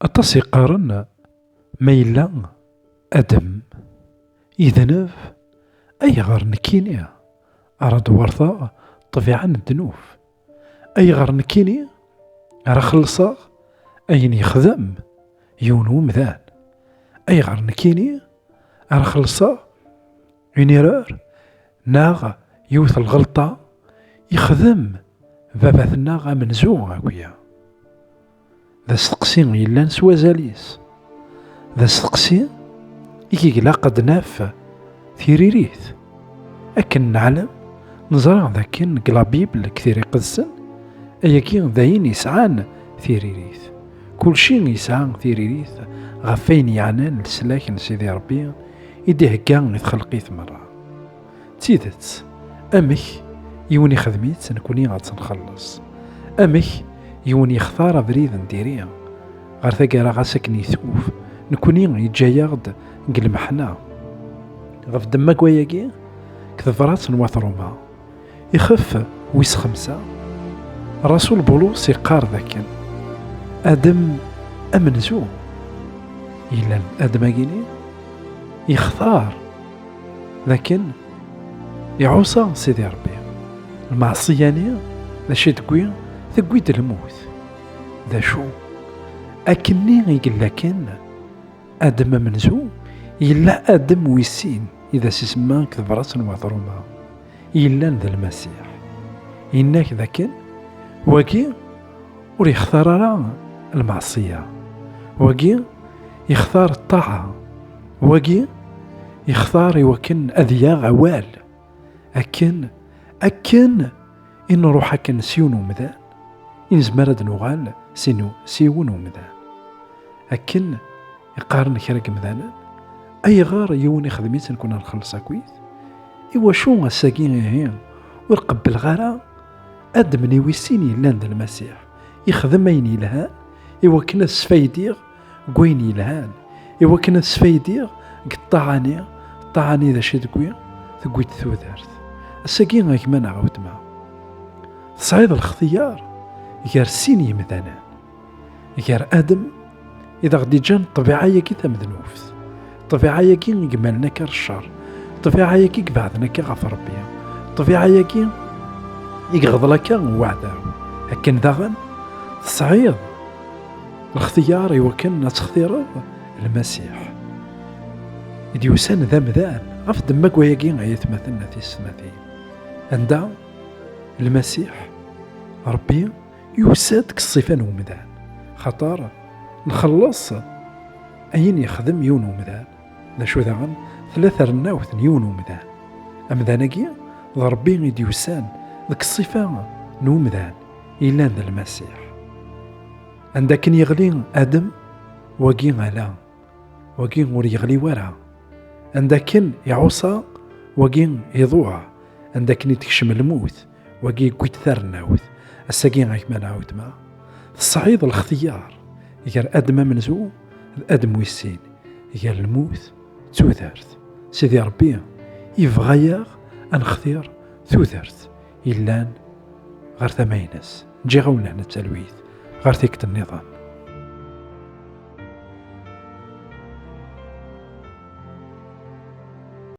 أطاس يقارن ما إلا أدم يذنب أيغار نكيني أراد ورثا طبيعة الذنوب أيغار نكيني أرا خلصا أين يخدم يونو مذان أيغار نكيني أرا خلصا عين يرار ناغ يوث الغلطة يخدم باباثنا غا منزوع هاكويا ذا استقسين يلان سوازاليس ذا استقسين يكيلا قد ناف ثيريريث أكن نعلم نزرع ذاكن قلابيبل كثير يقدسن أياكين ذاين يسعان ثيريريث كل شيء يسعان ثيريريث غفين يعنان لسلاكن سيدي ربي يديه كان يتخلقيث مرة تيدت أمك يوني خدميت نكوني غاد نخلص أمك يوني يختار بريد نديريها غير ثقيرا غاسك نيثوف نكوني يتجايا غد نقلم حنا غف دمك وياكي كثفرات نواثروما يخف ويس خمسة رسول بولوس يقار ذاكن أدم أمنزو إلا أدم أجيني يختار لكن يعوصى سيدي ربي المعصية نيا ذا شي تقوي الموت ذا شو أكني يقول لكن أدم منزو إلا أدم ويسين إذا سيسمى كذبرات وضرما إلا ذا المسيح إنك ذاكن واقي ور يختار المعصية واقي يختار الطاعة واقي يختار يوكن أذياء عوال أكن إن روحك نسيون ومذان إن زمرد نغال سيون ومذان أكن يقارن كراك مذانا أي غار يوني خدميت نكون نخلص كويس إوا شو الساقين هي ويقبل غارة أدمني ويسيني لان ذا المسيح يخدم أين يلهان إوا كنا السفايدير قوين يلهان إوا كنا السفايدير طاعني ذا شي تقوي ثوذرت الساقين غيك ما نعاود معه تصعيد الاختيار غير سيني مثلا غير آدم إذا غدي جان طبيعية كي ثمذنوف طبيعية كي يقملنا كالشر طبيعية كي قبعدنا كغف ربي طبيعية كي يقغض لك وعده هكذا داغن تصعيد الاختيار يوكلنا تختير المسيح إذ يسان ذا مذان غف دمك وياكين غيثمثلنا في السماثين عندها المسيح ربي يسادك الصفان ومذان خطار نخلص أين يخدم يون ومذان لا شو ذاغن 3 رناوث يون ومذان أمذانكي ربي يدي يسان ذك الصفان نومذان إلا ذا المسيح عندك يغلي آدم وقي غلا وقي غور يغلي ورا عندك يعوصى وقي يضوع عندك تكشم الموت وقي قويت ثرناوث الساقين غيك ما نعاود ما الصعيد الاختيار غير أدم منزو أدم ويسين غير الموت توثرت سيدي ربي يبغى نختير توثرت إلا غير ثمينس نجي غونا نتسلويث غير ثيكت النظام